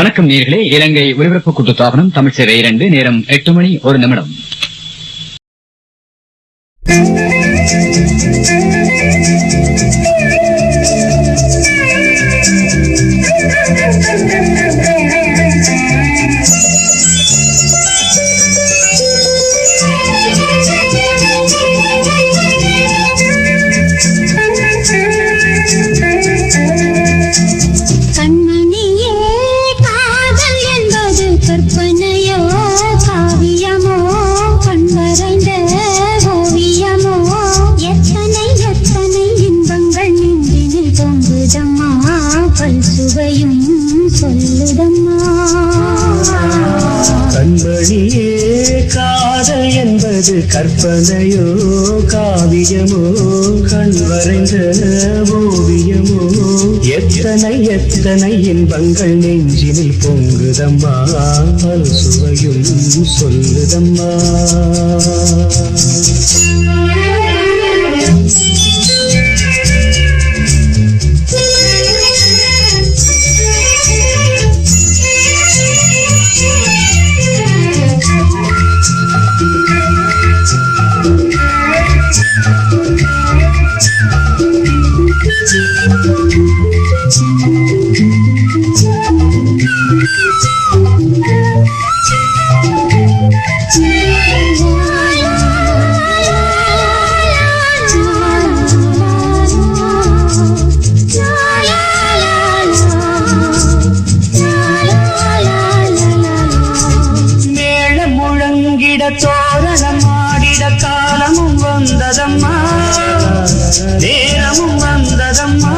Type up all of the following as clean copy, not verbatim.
வணக்கம் நேயர்களே. இலங்கை ஒலிபரப்பு கூட்டுத்தாபனம் தமிழ் சேவை 2 நேரம் 8 மணி 1 நிமிடம். கண்மணியே காதல் என்பது கற்பனையோ காவியமோ கண் வரைந்த ஓவியமோ எத்தனை எத்தனை இன்பங்கள் நெஞ்சினில் பொங்குதம்மா பல் சுவையும் சொல்லுதம்மா. தோரணம் ஆடிட காலமும் வந்ததம்மா, நேரமும் வந்ததம்மா.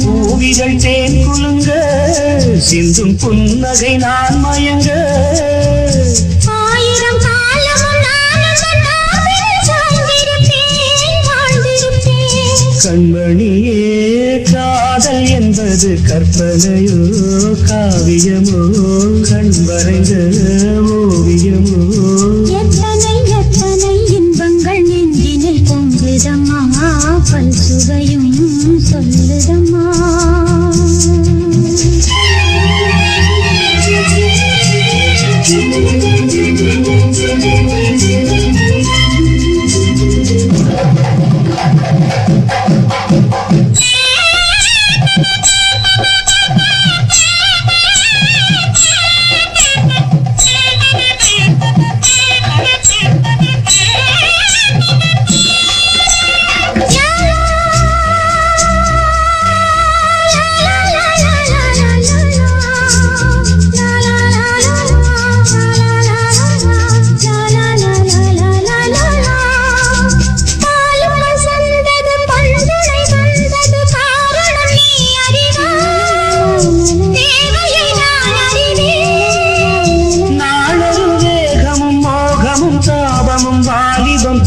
பூவிகள் தேன் குலுங்க சிந்தும் புன்னகை நான் மயங்க கண்மணியே காதல் என்பது கற்பனையோ காவியமோ கண் வரைந்த ஓவியமோ எத்தனை எத்தனை இன்பங்கள் நெஞ்சினில் பொங்குதம்மா பல் சுவையும் சொல்லுதம்மா.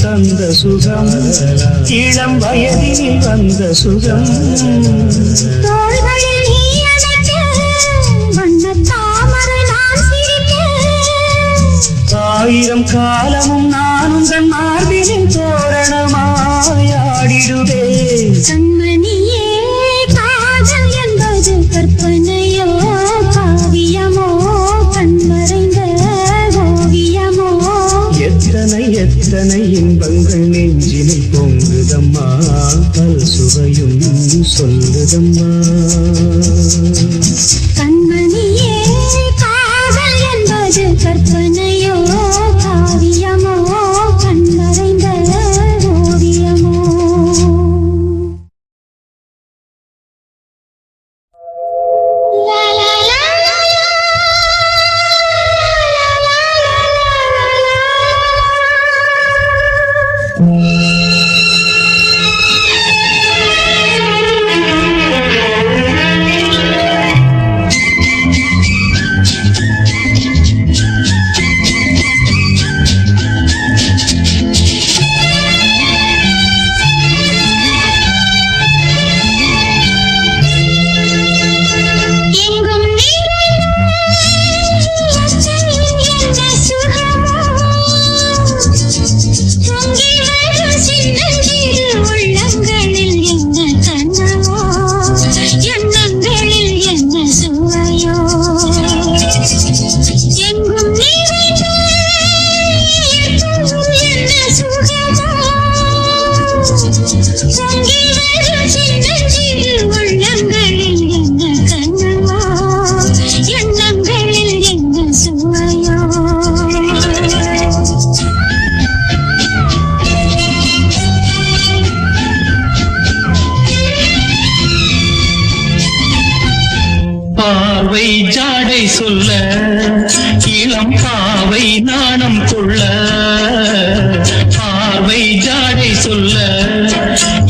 தந்த சுகம் இளம் வயதில் வந்த சுகம் ஆயிரம் காலமும் நானும் தன் மார்பினின் தோரணமாயாடிடுவே. கண்மணியே காதல் என்பது கற்பனையோ காவியமோ கண் மறைந்த ஓவியமோ எத்தனை எத்தனை இன்பங்கள் நெஞ்சினில் பொங்குதம்மா பல் சுவையும் சொல்லுதம்மா. கண்மணியே காதல் என்பது கற்பனையோ காவியமோ கண் மறைந்த ஓவியமோ. ஜாடை சொல்ல இளம் பாவை நாணம் கொள்ள பாவை ஜாடை சொல்ல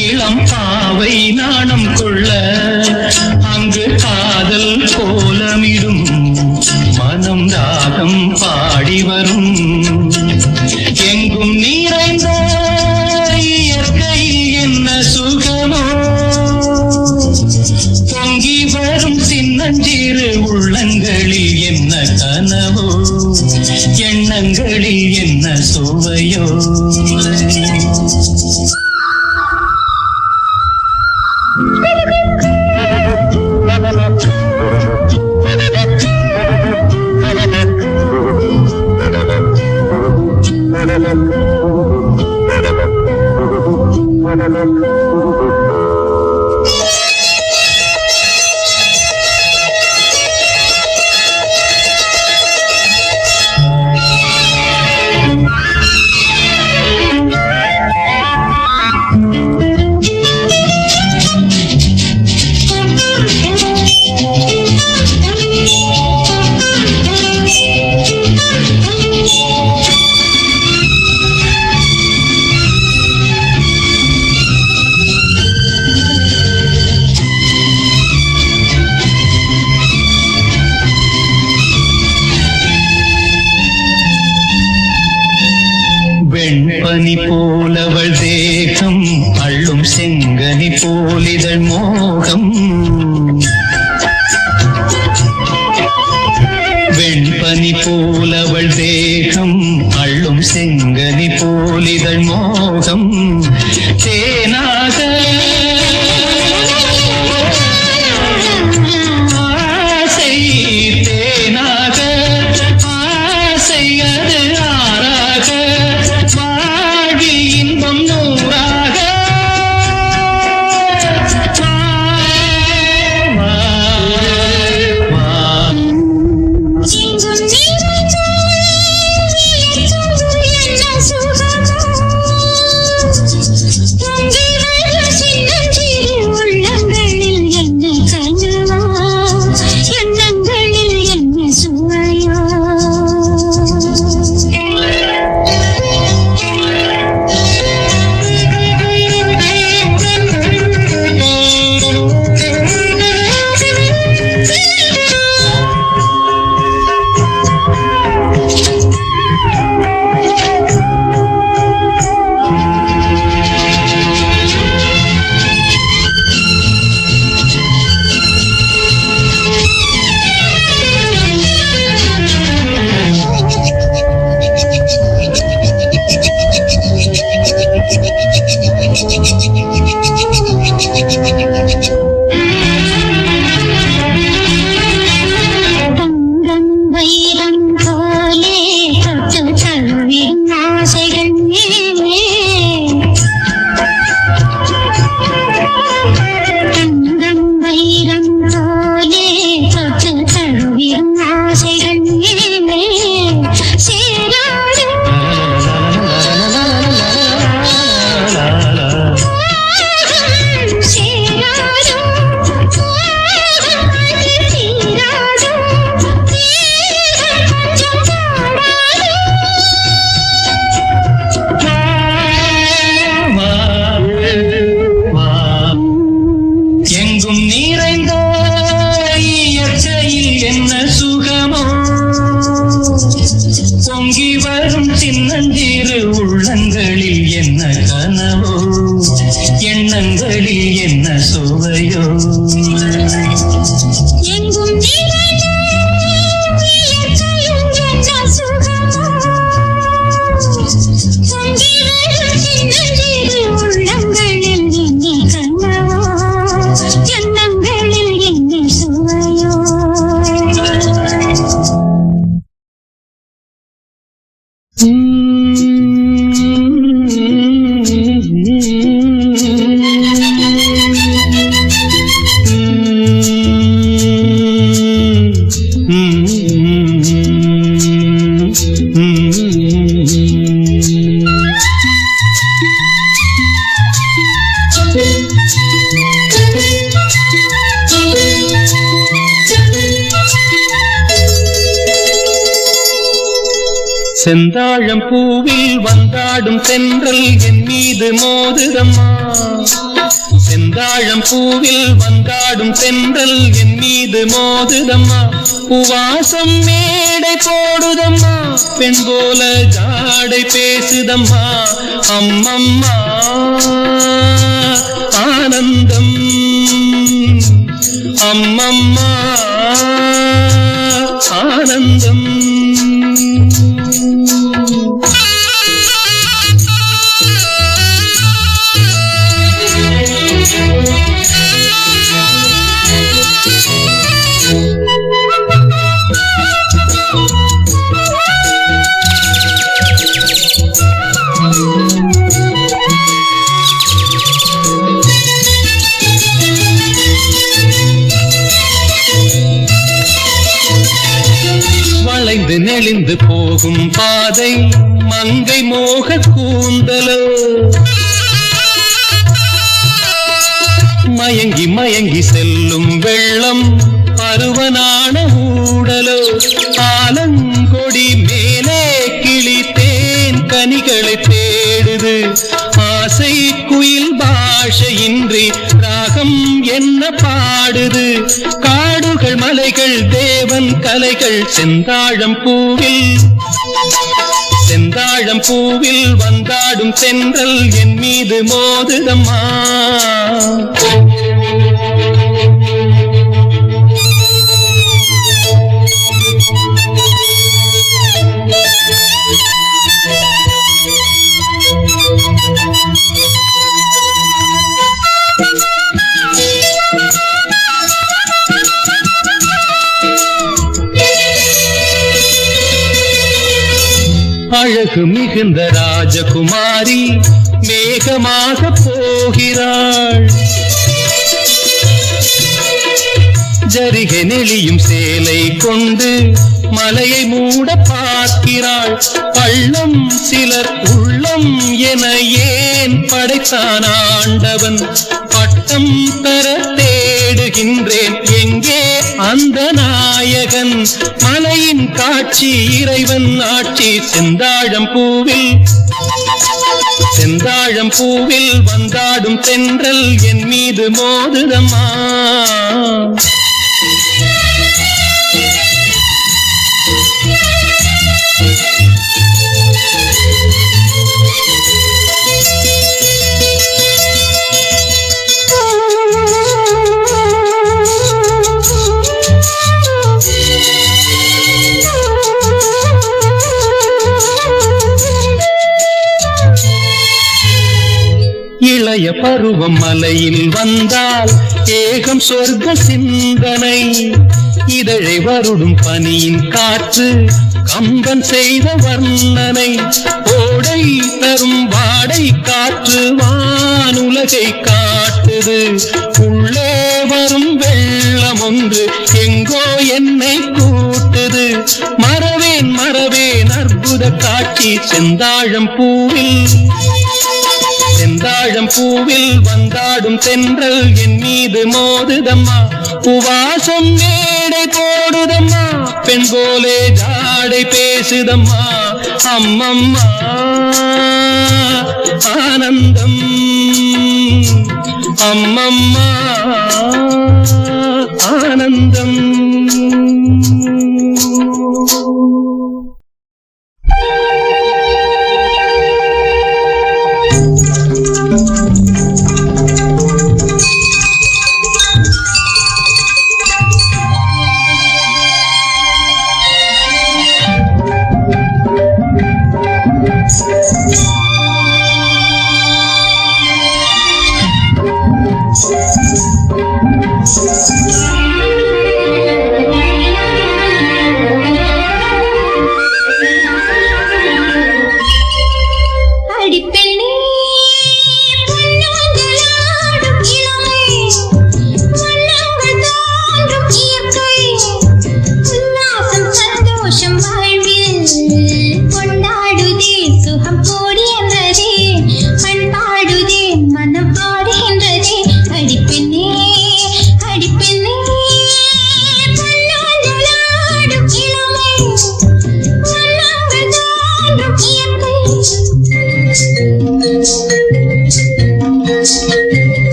இளம் பாவை நாணம் கொள்ள அங்கு காதல் கோலமிடும் மனம் ராகம் பாடி வரும் எங்கும் நிறைந்த இயற்கையில் என்ன சுகமோ பொங்கி வரும் சின்னஞ்சிறு உள்ளங்களில் என்ன கனவோ எண்ணங்களில் என்ன சுவையோ வெண்பனி போலவள் தேகம் அள்ளும் செங்கனி போலிதழ் மோகம் வெண்பனி போலவள் தேகம் அள்ளும் செங்கனி போலிதழ் மோகம் தேனாக ஆசை தேனாக ஆசை அது ஆறாக வாழ்வில் இன்பம் நூறாக செந்தாழம் பூவில் வந்தாடும் தென்றல் என் மீது மோதுதம்மா. செந்தாழம் பூவில் வந்தாடும் தென்றல் என் மீது மோதுதம்மா. பூவாசம் மேடை போடுதம்மா, பெண் போல ஜாடை பேசுதம்மா. அம்மம்மா ஆனந்தம், அம்மம்மா ஆனந்தம். வளைந்து நெளிந்து போகும் பாதை மங்கை மோக கூந்தலோ, மயங்கி மயங்கி செல்லும் வெள்ளம் பருவனான ஊடலோ. ஆலங்கொடி மேலே கிளி தேன் கனிகளை தேடுது, ஆசை குயில் பாஷையின்றி ராகம் என்ன பாடுது. காடுகள் மலைகள் தேவன் கலைகள் செந்தாழம் பூவில், செந்தாழம் பூவில் வந்தாடும் தென்றல் என் மீது மோதுதம்மா. அழகு மிகுந்த ராஜகுமாரி மேகமாக போகிறாள், ஜரிகை நெளியும் சேலை கொண்டு மலையை மூட பார்க்கிறாள். பள்ளம் சிலர் உள்ளம் என ஏன் படைத்தான் ஆண்டவன், பட்டம் தர தேடுகின்றேன் எங்கே அந்த நாயகன். மலையின் காட்சி இறைவன் ஆட்சி செந்தாழம் பூவில், செந்தாழம் பூவில் வந்தாடும் தென்றல் என் மீது மோதுதம்மா. இளைய பருவம் மலையில் வந்தால் ஏகம் சொர்க்க சிந்தனை, இதழை வருடும் பனியின் காற்று கம்பன் செய்த வர்ணனை. ஓடை தரும் வாடை காற்று வானுலகை காட்டுது, உள்ளே வரும் வெள்ளம் ஒன்று எங்கோ என்னை கூட்டுது. மறவேன் மறவேன் அற்புத காட்சி செந்தாழம் பூவில், செந்தாழம் பூவில் வந்தாடும் தென்றல் என் மீது மோதுதம்மா. பூவாசம் மேடை போடுதம்மா, பெண் போலே ஜாடை பேசுதம்மா. அம்மம்மா ஆனந்தம், அம்மம்மா ஆனந்தம்.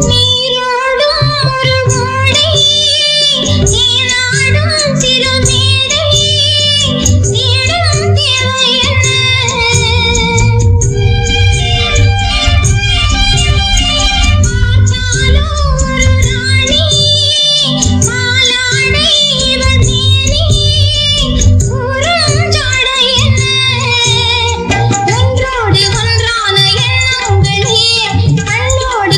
நீராடும் ஒரு ஓடை நீராடும் திருமேடை தேடும் தேவை பார்த்தாலோ ஒரு ராணி மாலாடை இவள் மேனி குறுஞ்சாடை ஒன்றோடு ஒன்றான எண்ணங்களே கண்ணோடு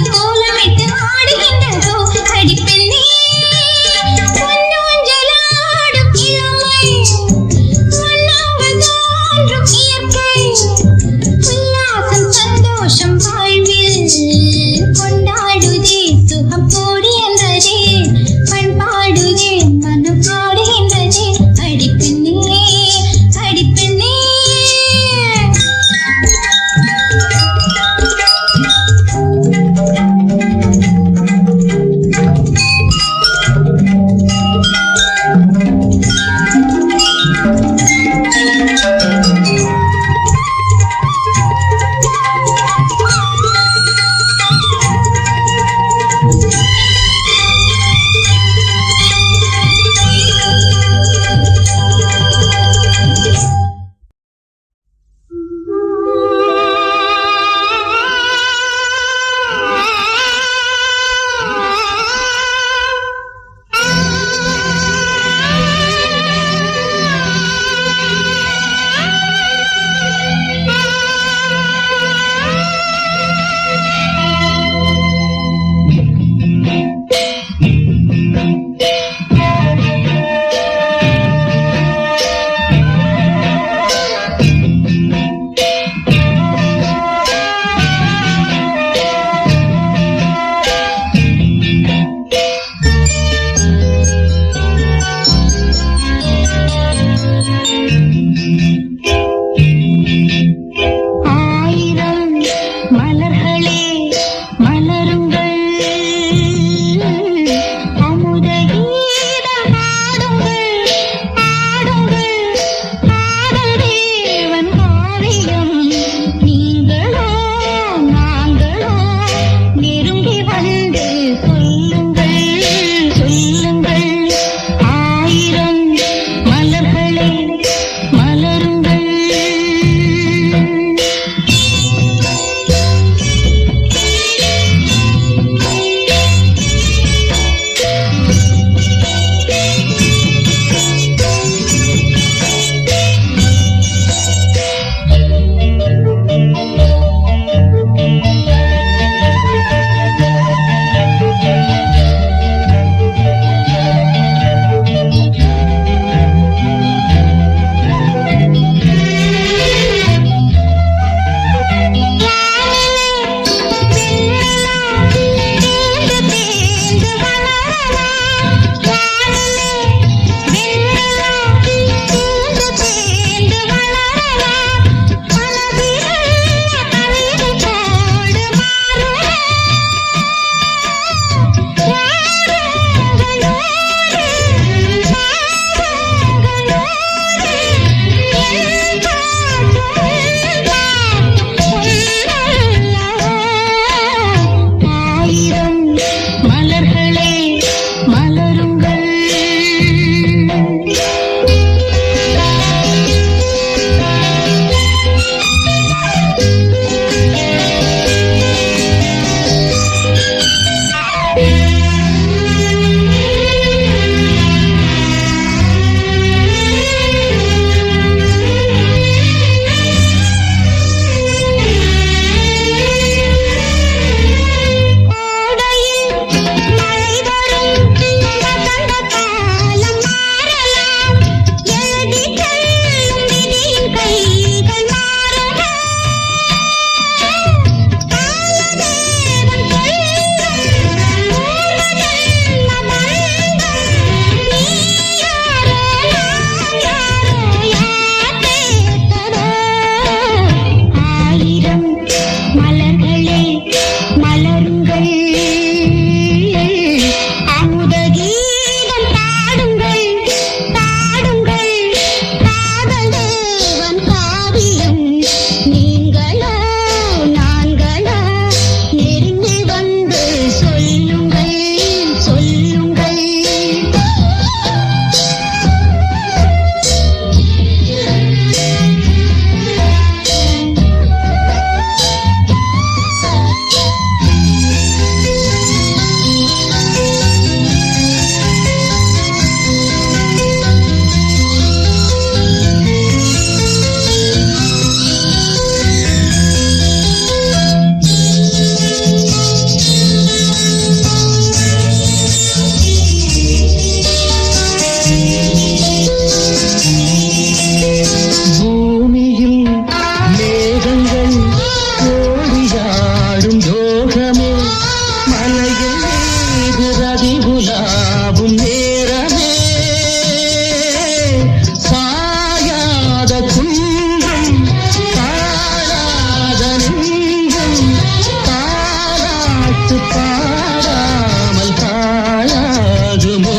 பாட்டு பாடாமல் பாழாகுமோ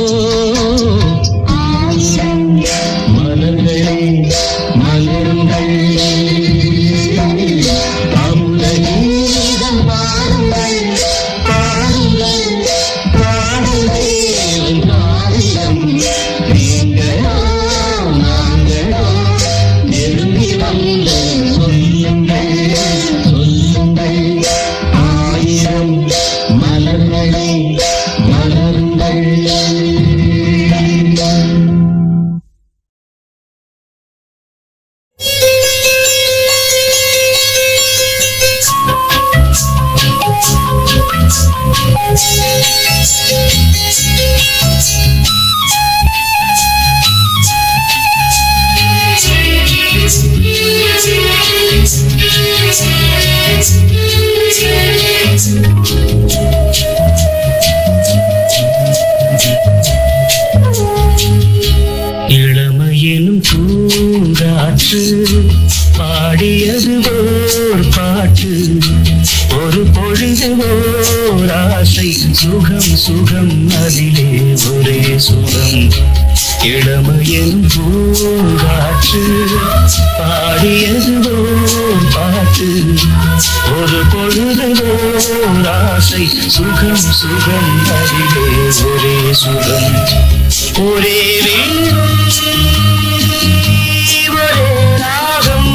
மலர்களே மலருங்கள் அமுத கீதம் பாருங்கள் பாருங்கள் பாடுங்கள் காவியம் நீங்களோ நாங்களோ நெருங்கி வந்து சொல்லுங்கள் சொல்லுங்கள் ஆயிரம் மலர்களே மலருங்கள் இளமையினும் பூங்காற்று பாடியது ஓர் பாட்டு ஒரு பொழுது ஓர் ஆசை சுகம் சுகம் அதிலே ஒரே சுகம் இளமையினும் பூங்காற்று பாடியது ஓர் பாட்டு ஒரு பொழுது ஓர் ஆசை சுகம் சுகம் அதிலே ஒரே சுகம் ஒரே வீணம் ஒரே ராகம்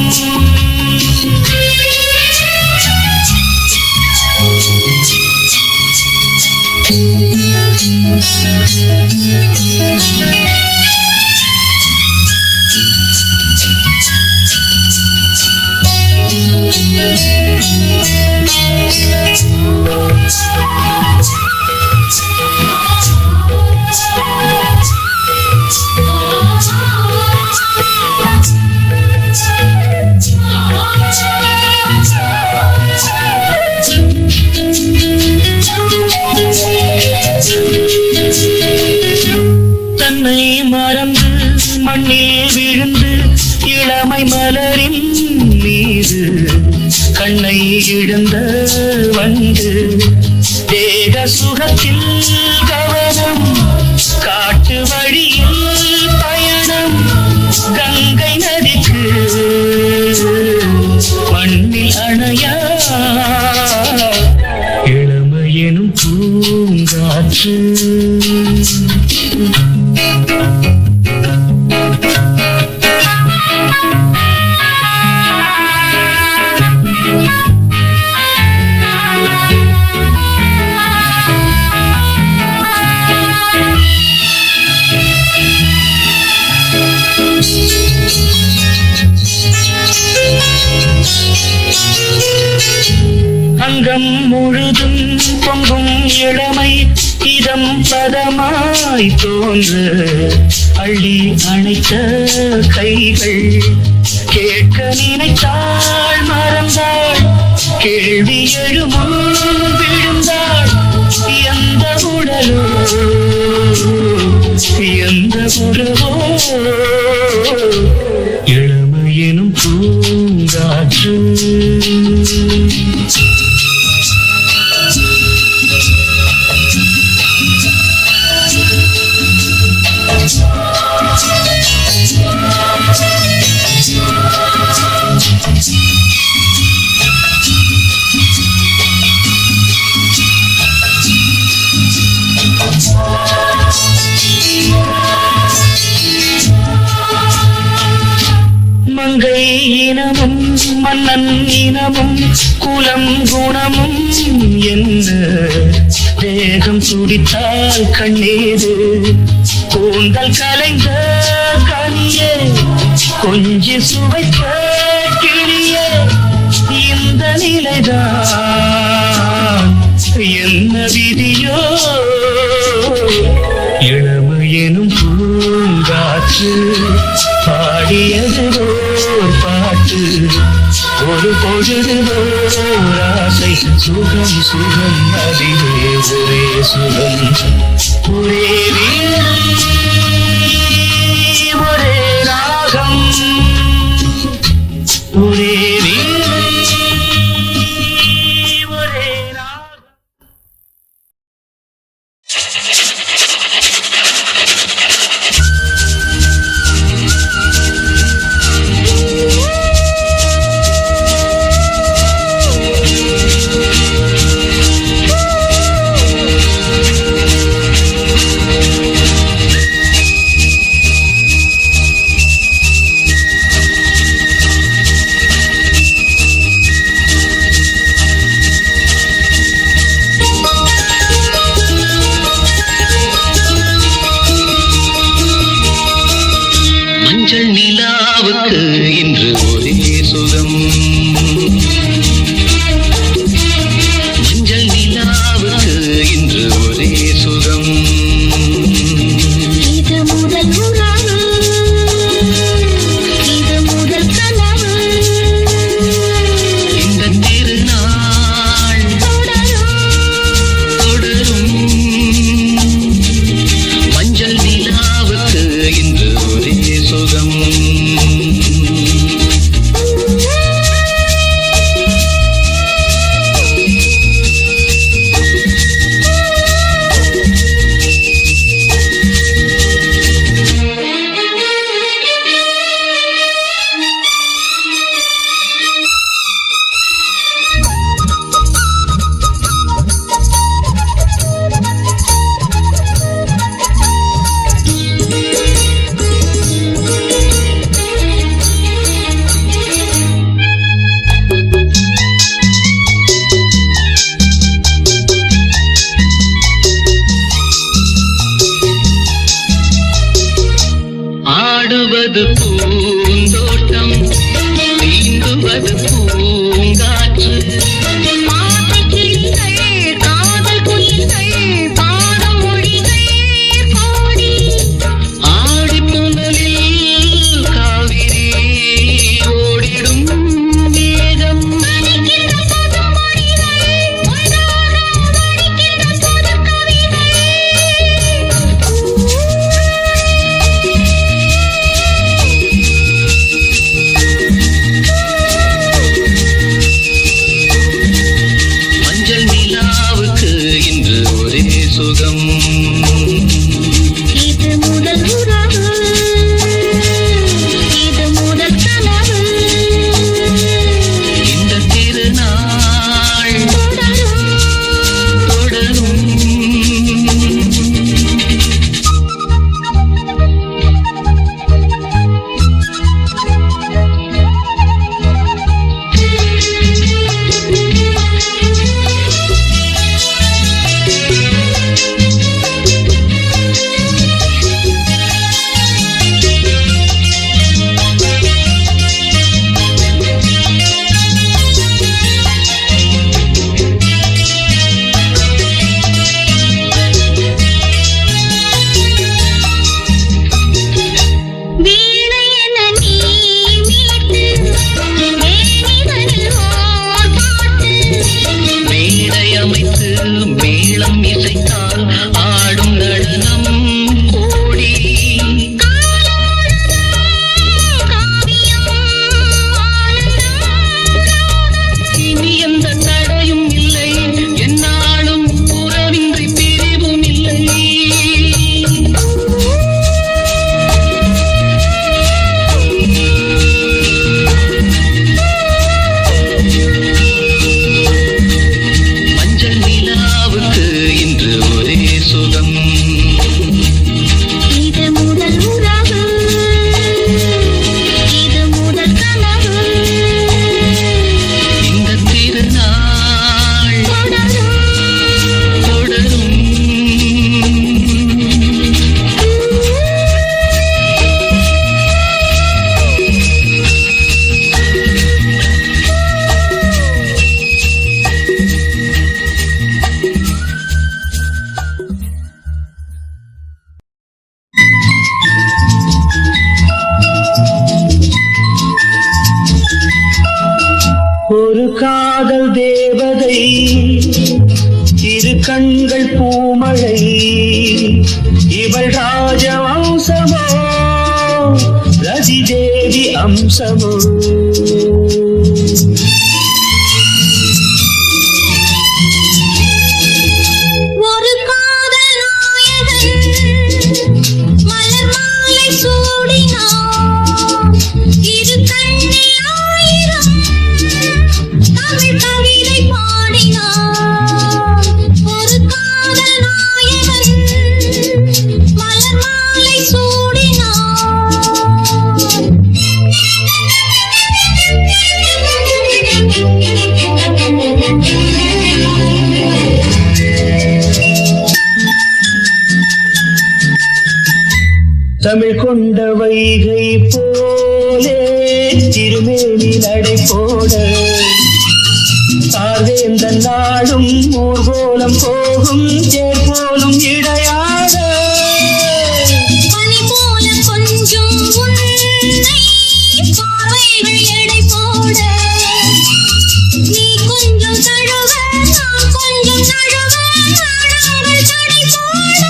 தன்னை மறந்து மண்ணில் விழுந்து இளமை மலரின் மீது கண்ணை இழந்த வந்து தேக சுகத்தில் கவனம் காட்டு வழியில் பயணம் கங்கை நதிக்கு மண்ணில் அணையா இளமையெனும் பூங்காற்று அங்கம் முழுதும் பொங்கும் இளமை இதம் பதமாய் தோன்று அள்ளி அணைத்த கைகள் கேட்க நினைத்தாள் மறந்தாள் கேள்வி எழுமுன் விழுந்தாள் எந்த உடலோ எந்த உறவோ இளமையெனும் பூங்காற்று மங்கை இனமும் மன்னன் இனமும் குலம் குணமும் என்ன தேகம் துடித்தால் கண்ணீரு கூந்தல் கலைந்த கனியே கொஞ்சி சுவைத்த கிளியே இந்த நிலைதான் என்ன விதியோ இளமையெனும் பூங்காற்று பாடியது ஓர் பாட்டு ஒரு பொழுது ஓர் ஆசை சுகம் சுகம் அதிலே ஒரே சுகம் ஒரே வீணை ஒரே ராகம் ஒரே வீணை ஒரே ராகம் தீண்டுவது பூந்தோட்டம் தீண்டுவது பூங்காற்று ஆசை கிளிகள் காதல் குயில்கள் பாடும் மொழிகள் பாடி ஆடி புனலில் காவிரி ஓடிடும் மேகம் படிக்கின்ற பொது மொழிகள் ஒன்றாக படிக்கின்ற பொது கவிகள் மஞ்சள் நிலாவுக்கு இன்று ஒரே சுகம் இது முதல் உறவு இது முதல் கனவு இந்த திருநாள் தொடரும் தொடரும் வீணை என நீ மீட்டு வேணிதனில் ஓர் பாட்டு மேடை அமைத்து மேளம் இசைத்தால் ஆடும் நடனம் கோடி காவியம் இனி எந்த தடையும் இல்லை என்னாலும் உறவின்றி பிரிவும் இல்லை மஞ்சள் நிலாவுக்கு இன்று ஒரே சுகம் இது முதல் உறவு இது முதல் கனவு இந்த திருநாள் தொடரும் தொடரும் ஒரு காதல் தேவதை இரு கண்கள் பூமழை இவள் ராஜவம்சமோ ரதி தேவி அம்சமோ ஒரு காதல் நாயகன் மலர் மாலை சூடினான் இரு கண்ணில் ஆயிரம் தமிழ் கவிதை பாடினான் ஒரு காதல் நாயகன் மலர் மாலை தமிழ் கொண்ட வைகை போலே திருமேனி நடை போட பார்வேந்த நாடும் ஊர்கோலம் போகும் தேர் போலும் இடையாட பனி போல கொஞ்சம் உன்னை பார்வைகள் எடை போட நீ கொஞ்சம் தழுவ நான் கொஞ்சம் நழுவ நாடங்கள் தடை போட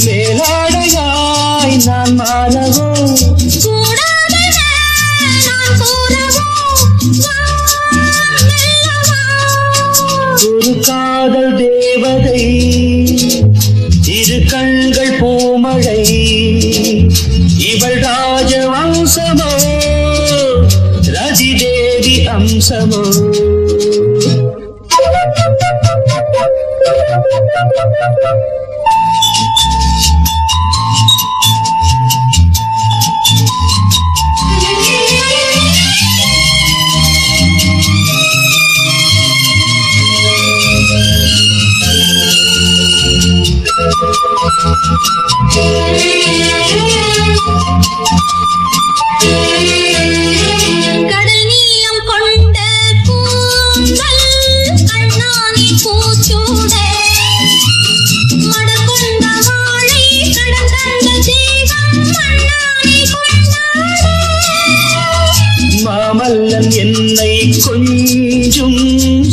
மேலாடையாய் நான் மாறவோ கூடாதன நான் கூறவோ வா மெல்லவா ஒரு காதல் தேவதை இரு கண்கள் பூமழை இவள் ராஜவம்சமோ ரதி தேவி அம்சமோ Thank you.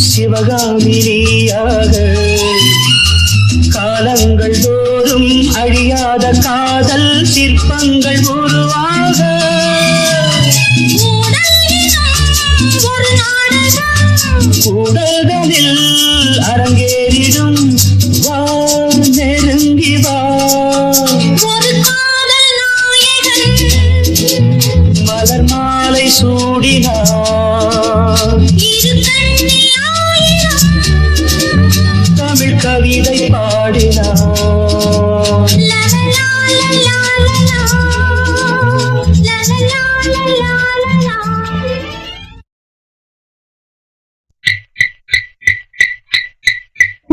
சிவகாமினியாக காலங்கள் தோறும் அழியாத காதல் சிற்பங்கள் உருவாக ஒரு நாடகம் உடல்களில் அரங்கேறிடும் வா நெருங்கி வா ஒரு காதல் நாயகன் மலர் மாலை சூடினார் இரு கண்ணி ஆயிரம் தமிழ் கவிதை பாடினார் லலலா லலலா லலலா லலலா லலலா லலலா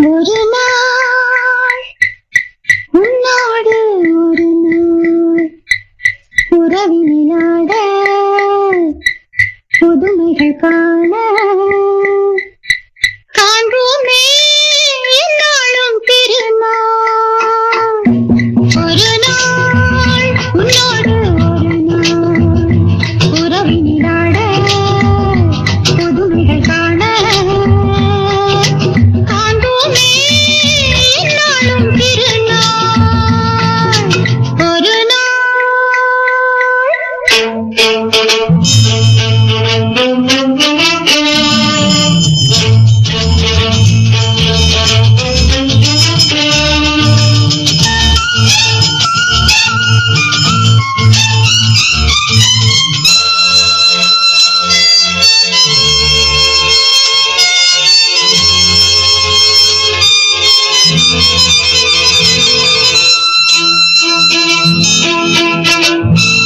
ஒரு நாள் உன்னோடு ஒரு நாள் உறவினாட புதுமைகள் காண காண்போமே என்னாலும் திருநாள் ஒரு நாள் உன்னோடு ஒரு நாள் உறவினாட புதுமைகள் காண காண்போமே என்னாலும் திருநாள் ஒரு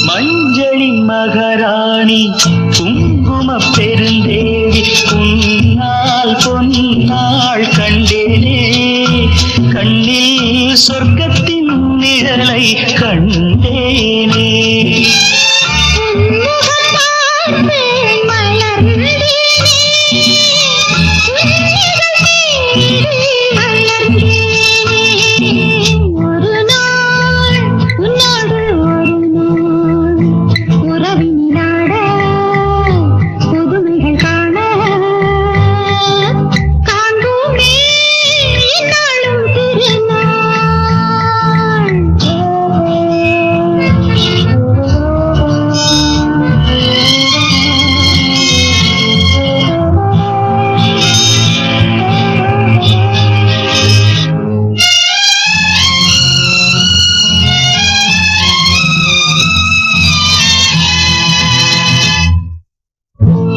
மஞ்சளின் மகாராணி குங்கும பெருந்தேவி உன்னால் பொன்னாள் கண்டேனே கண்ணில் சொர்க்கத்தின் நிழலை கண்டேனே ஒரு நாள் உன்னோடு ஒரு நாள் உறவினாட புதுமைகள் காண காண்போமே என்னாலும்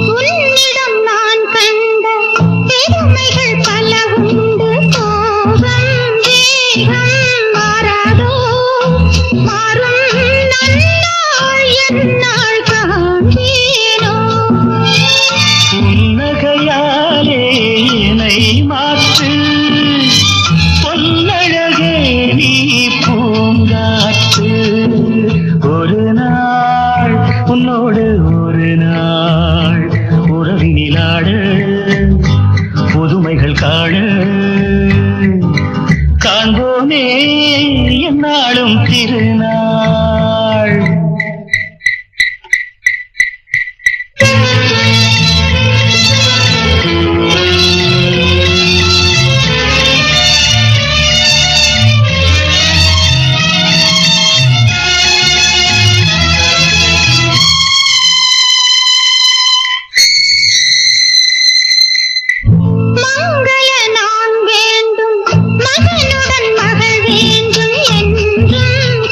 உன்னிடம் நான் கண்ட பெருமைகள் பல உண்டு கோபம் வேகம் மாறாதோ மாறும் நன்னாள் என்னாள் காண்பேனோ புன்னகையாலே என்னை மாற்று பொன்னழகே நீ பூங்காற்று ஒரு நாள் உன்னோடு ஒரு நாள் உறவினிலாடு புதுமைகள் காண காண்போமே என்னாலும் திருநாள் மங்கள நான் வேண்டும் மகனுடன் மகள் வேண்டும் என்றும்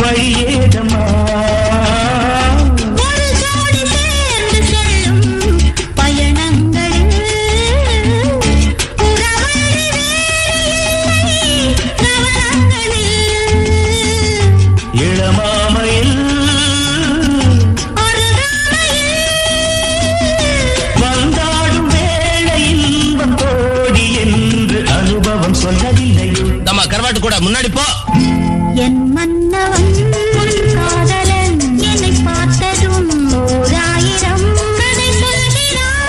வழியேதமா ஒரு ஜோடி சேர்ந்து செல்லும் பயணங்களில் உறவழி வேறில்லை நவரங்களில் இளமாமையில் ஒரு ராமையில் வந்தாடும் வேளை இன்பம் கோடி என்று அனுபவம் சொல்லவில்லையோ நம்ம கருவாட்டு கூட முன்னாடி போ. என் மன்னவன் உன் காதலன் என்னை பார்த்ததும் ஓராயிரம் கதை சொல்கிறான்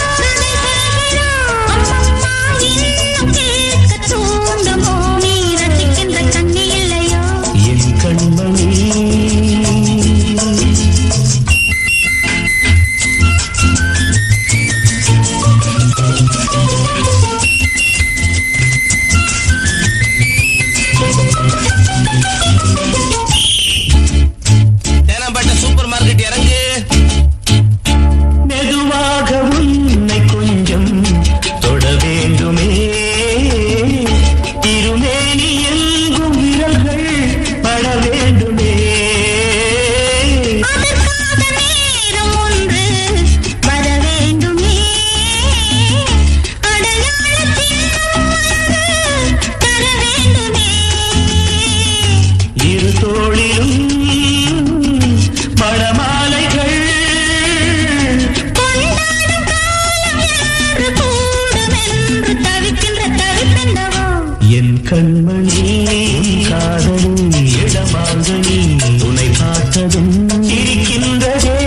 அம்மம்மா இன்னும் கேட்க தூண்டுமோ நீ ரசிக்கின்ற கண்ணி இல்லையோ என் கண்மணி தேனாம்பேட்டை சூப்பர் மார்க்கெட் இறங்கு. மெதுவாக உன்னை கொஞ்சம் தொட வேண்டுமே திருமேனி எங்கும் விரல்கள் பட வேண்டுமே அதற்காக நேரம் ஒன்று வர வேண்டுமே அடையாளத்தின் தர வேண்டுமே இரு தோளிலும் மணமாலைகள் கொண்டாடும் காலம் யாரு கூடுமென்று தவிக்கின்ற தவிப்பென்னவோ என் கண்மணி காதலும் இடமாங்கனி துணை பார்த்ததும் இருக்கின்றதே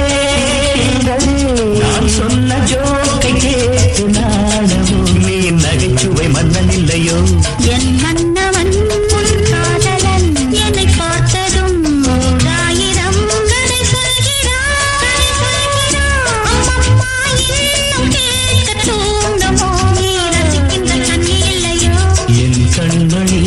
நான் சொன்ன ஜோக்கை கேட்டு நாடமோ நீ நகைச்சுவை மன்னன் இல்லையோ என் மன்னவன் உன் காதலன் என்னை பார்த்ததும் ஓராயிரம் கதை சொல்கிறான் அம்மம்மா இன்னும் கேட்க தூண்டுமோ நீ ரசிக்கின்ற கண்ணி இல்லையோ என் கண்மணி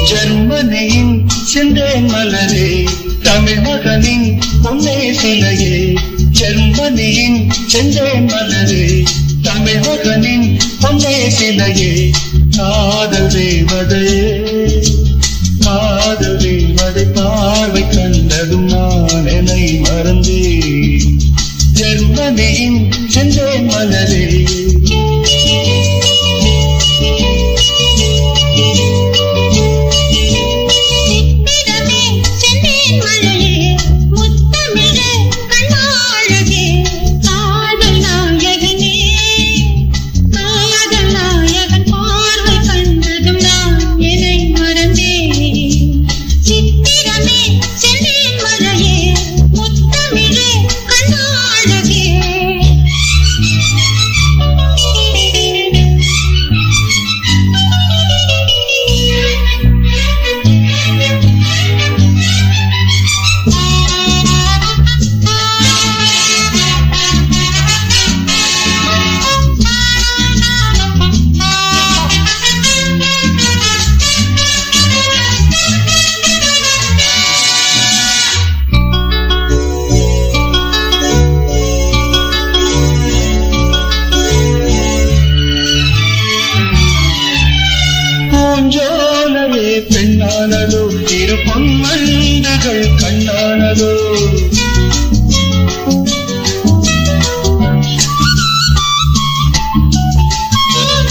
ஜெர்மனியின் செந்தேன் மலரே தமிழ் மகனின் பொன்னே சிலையே. ஜெர்மனியின் செந்தேன் மலரே தமிழ் மகனின் பொன்னே சிலையே. காதல் தேவதையே காதல் தேவதை பார்வை கண்டதும் நான் என்னை மறந்தேன். ஜெர்மனியின் செந்தேன் மலரே சித்திரமே செந்தேன் மலையே முத்தமிழே கண்ணாழகே காதல் நாயகனே காதல் நாயகன் பார்வை கண்டதும் நான் என்னை மறந்தேன். சித்திரமே செந்தேன் மலையே முத்தமிழே கண்ணாழகே பூஞ்சோலையே பெண்ணானதோ இரு பொன்மண்டுகள் கண்ணானதோ.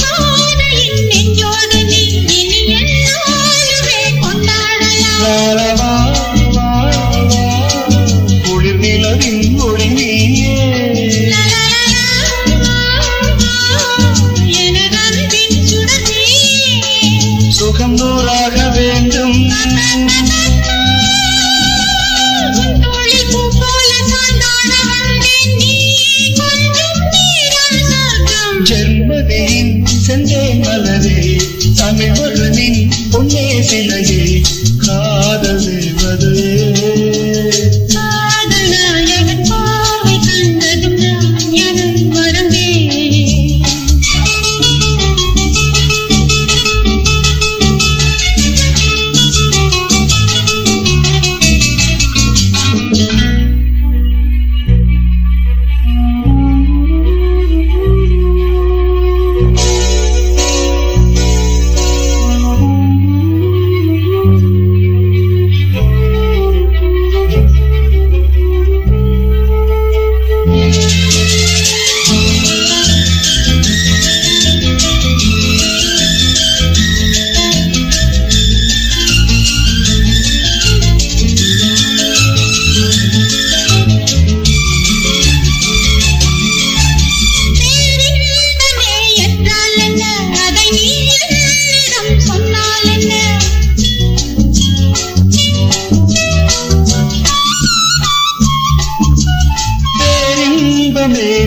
காதலின் நெஞ்சோடு நீ இனி என்னாலுமே கொண்டாடலாம். வா, வா, வா, குளிர் நிலவின் ஒளி நீயே. எனது அன்பின் சுடர் நீ சுகம் நூறாக வேண்டும். தோழி பூ போல சாய்ந்தாட வந்தேன் நீ கொஞ்சம் நீரால் சொர்க்கம். ஜெர்மனியின் செந்தேன் மலரே, தமிழ் மகனின் பொன்னே சிலையே, காதல் தேவதே. காதல் நாயகன் பாவை கண்டதும் நான் என மறந்தேன்.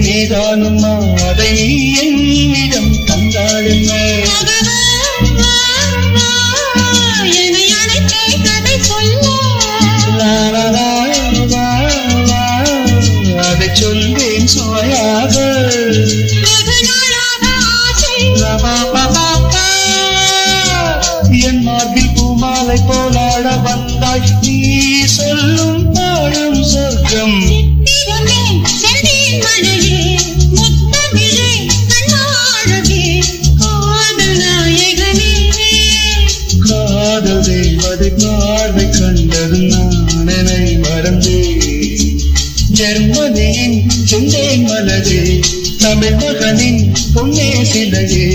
நீதானும்மா அதை நீ என்னிடம் தந்தாள் என்ன? அதை சொல்வேன் சுவையாக. என் மார்பில் பூமாலை போலாட வந்தாய் நீ சொல்லும் பாடும் சொர்க்கம். காதல் தேவதை பார்வை கண்டதும் நான் என்னை மறந்தேன். ஜெர்மனியின் செந்தேன் மலரே, தமிழ் மகனின் பொன்னே சிலையே.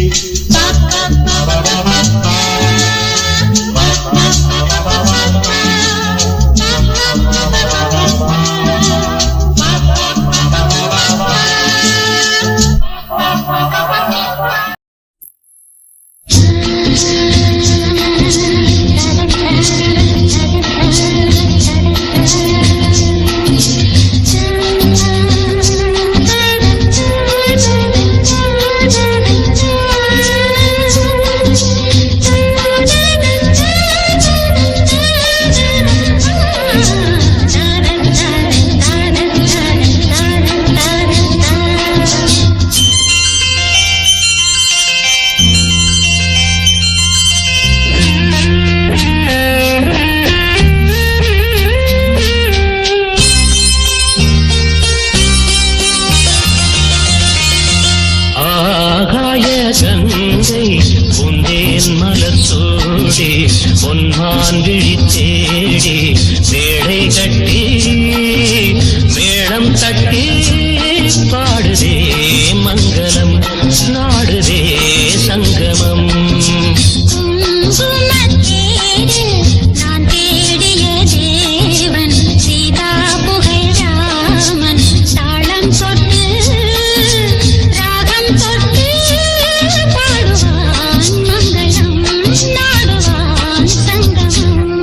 பொன்மான் விழி தேடி மேடை கட்டி மேளம் தட்டி பாடுதே மங்களம் நாடுதே சங்கமம். நான் தேடிய தேவன் சீதா புகழ் ராமன் தாளம் சொட்டு ராகம் தொட்டு பாடுவான் மங்களம் நாடுவான் சங்கமம்.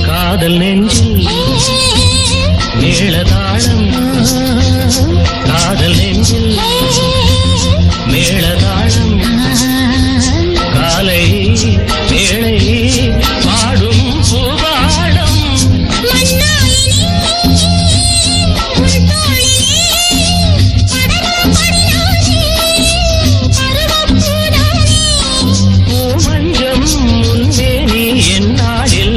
காதல் நெஞ்சில் மேளதாளம், காதல் நெஞ்சில் மேளதாளம், காலை வேளை பாடும் பூபாடம். பூமஞ்சம் முன்பே நீ என்னாடில்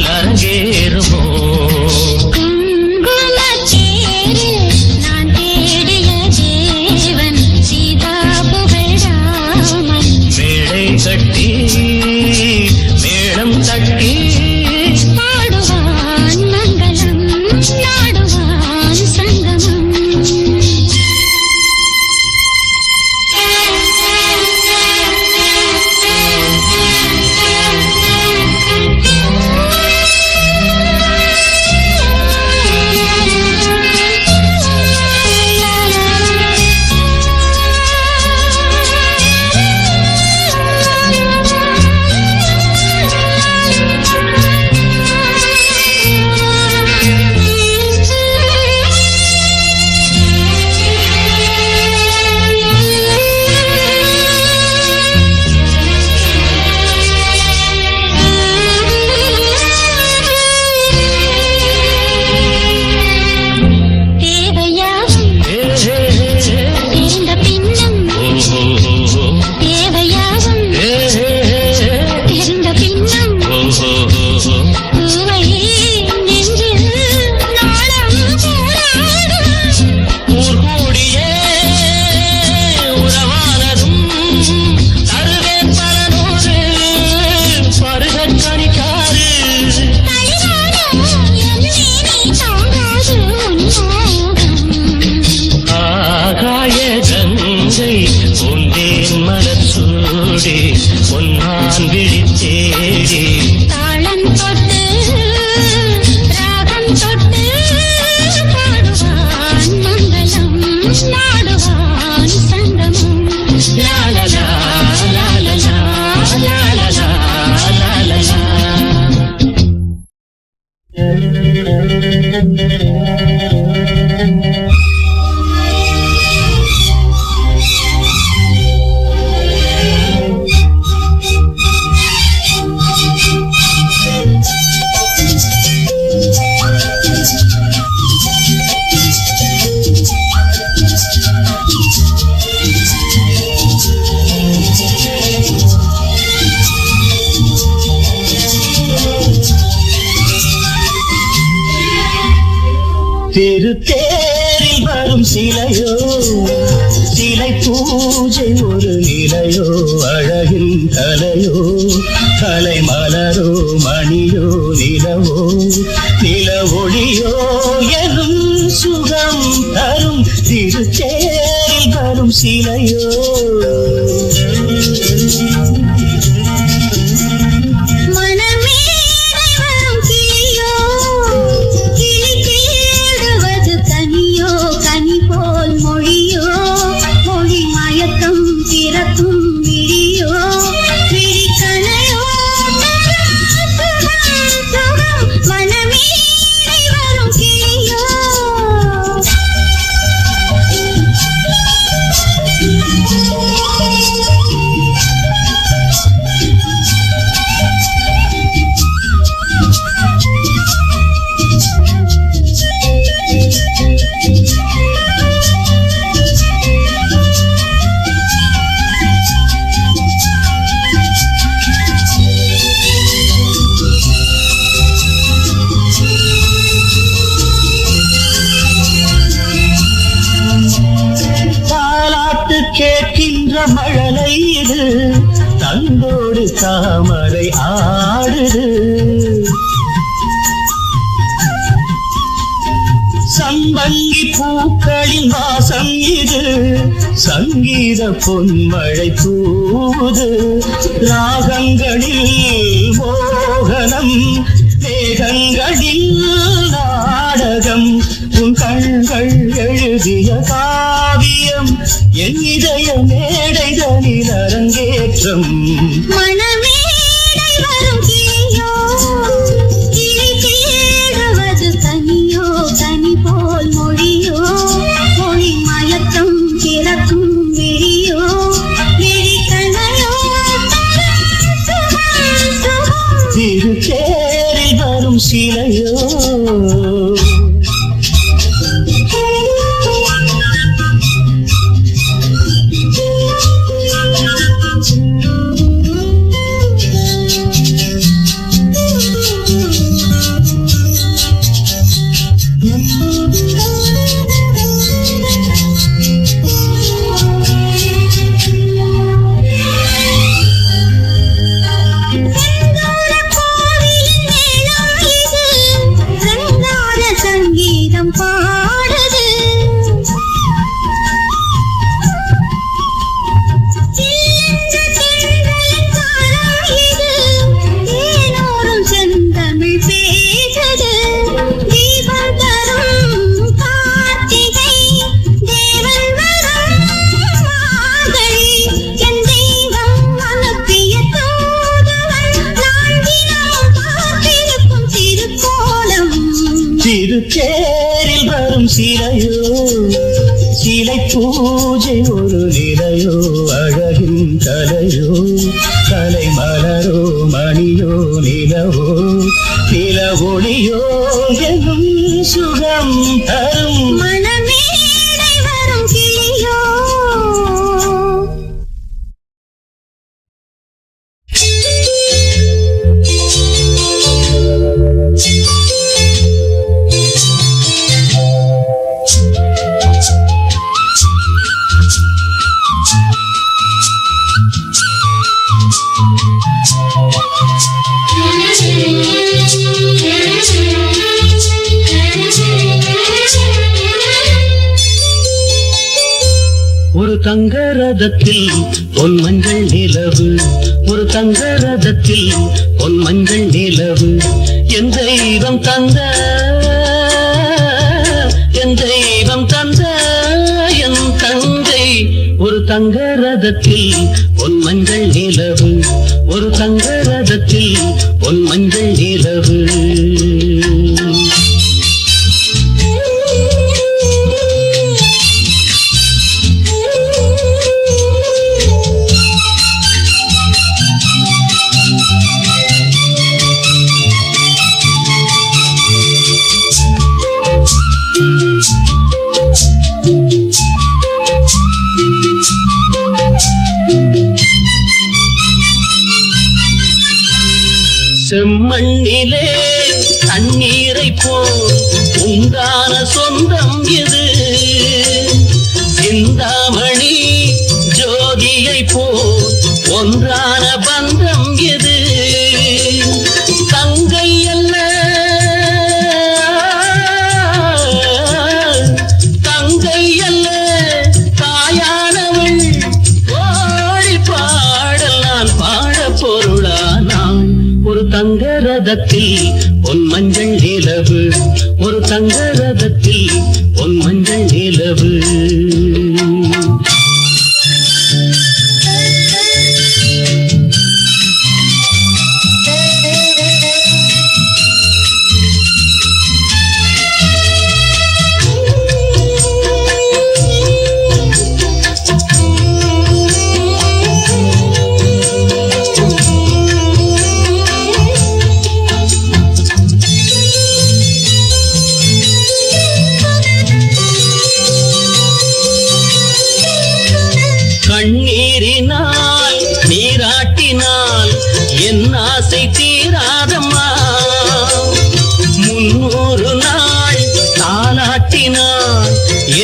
திருத்தேரில் வரும் சிலையோ சிலை பூஜை ஒரு நிலையோ அழகின் கலையோ கலை மலரோ மணியோ நிலவோ நில ஒளியோ எனும் சுகம் தரும் திருத்தேரில் வரும் சிலையோ கேட்கின்ற மழலை இது தந்தோடு தாமரை ஆடுது சம்பங்கி பூக்களின் வாசம் இது சங்கீத பொன்மழை தூது ராகங்களில் மோகனம் மேகங்களில் நாடகம் உன் கண்கள் எழுதிய காவியம் என் இதய மேடைதனில் அரங்கேற்றம் மனமேடை வரும் கிளியோ கிளி தேடுவது கனியோ கனி போல் மொழியோ மொழி மயக்கம் திறக்கும் விழியோ விழி கனையோ திருத்தேரில் வரும் சிலையோ திருத்தேரில் வரும் சிலையோ சிலை பூஜை ஒரு நிலையோ அழகின் கலையோ கலை மலரோ மணியோ நிலவோ நில ஒளியோ எனும் சுகம் தரும் மனமேடை வரும் கிளியோ ஒரு தங்க ரதத்தில் பொன் மஞ்சள் நிலவு ஒரு தங்க ரதத்தில் பொன் மஞ்சள் நிலவு என் தெய்வம் தந்த என் தெய்வம் தந்த என் தந்தை ஒரு தங்க ரதத்தில் பொன் மஞ்சள் நிலவு ஒரு தங்க ரதத்தில் பொன் மஞ்சள் நிலவு போல் உண்டான சொந்தம் இது. சிந்தாமணி ஜோதியை போல் ஒன்றான பந்தம் இது. தங்கை அல்ல தங்கை அல்ல தாயானவள். ஓடி பாடல் நான் பாட பொருளானாள். ஒரு தங்க ரதத்தில் பொன் மஞ்சள் நிலவு, ஒரு தங்க ரதத்தில் பொன் மஞ்சள் நிலவு. கண்ணீரினால் நீராட்டினால் என் ஆசை தீராதம்மா. 300 நாள் தாலாட்டினால்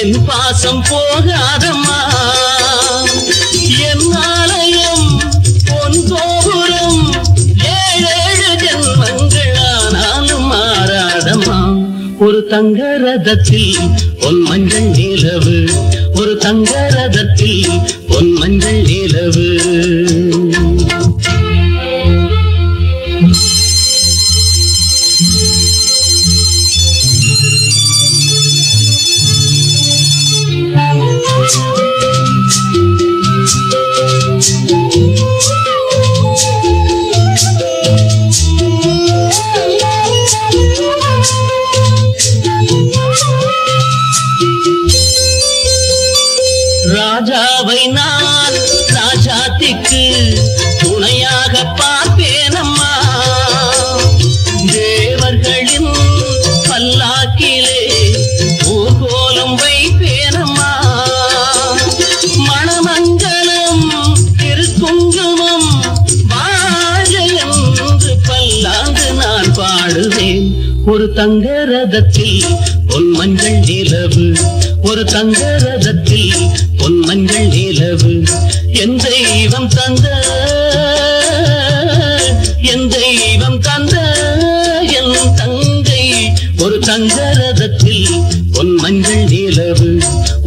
என் பாசம் போகாதம்மா. என் ஆலயம் பொன் கோபுரம் 7 ஜென்மங்களானாலும் மாறாதம்மா. ஒரு தங்க ரதத்தில் பொன் மஞ்சள் நிலவு, ஒரு தங்க ரதத்தில் பொன் மஞ்சள் நிலவு. ராஜாவை நான் ராஜாத்திக்கு துணையாக பார்ப்பேனம்மா. தேவர்களின் பல்லாக்கிலே ஊர்கோலம் வைப்பேனம்மா. மணமங்கலம் திருக்குங்குமம் வாழ என்று பல்லாண்டு நான் பாடுவேன். ஒரு தங்க ரதத்தில் பொன் மஞ்சள் நிலவு, ஒரு தங்க ரதத்தில் பொன் மஞ்சள் நிலவு. என் தெய்வம் தந்த என் தெய்வம் தந்த என் தங்கை. ஒரு தங்க ரதத்தில் பொன் மஞ்சள் நிலவு,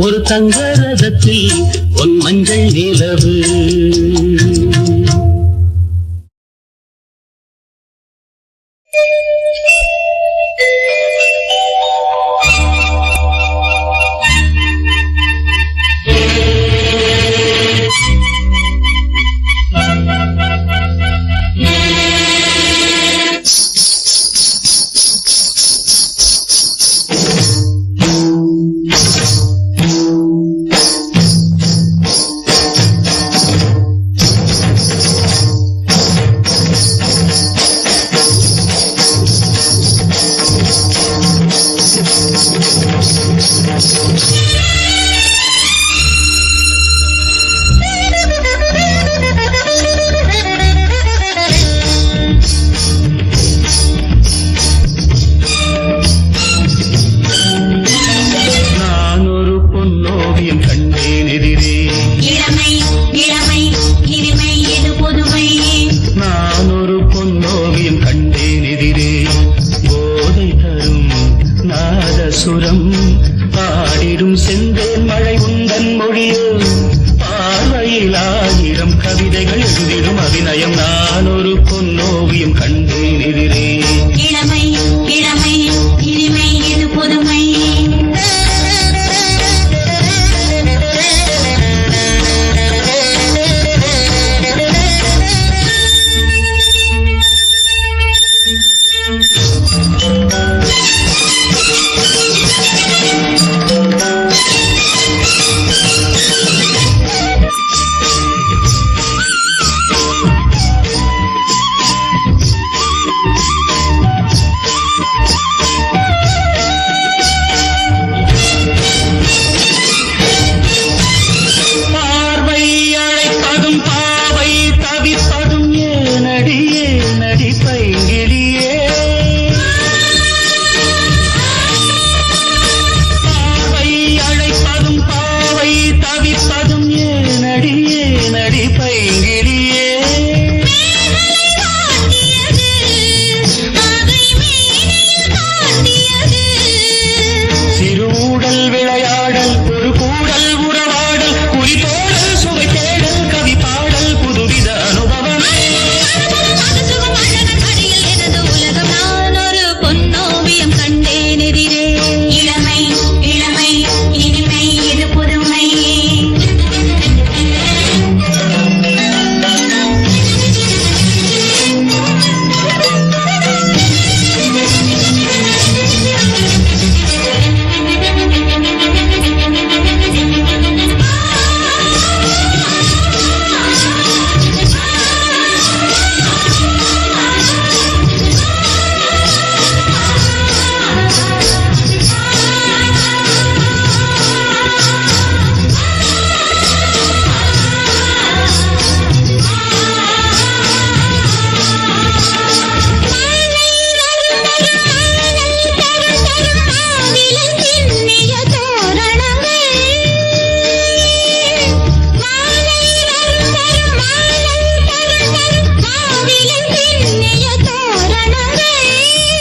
ஒரு தங்க ரதத்தில் பொன் மஞ்சள் நிலவு.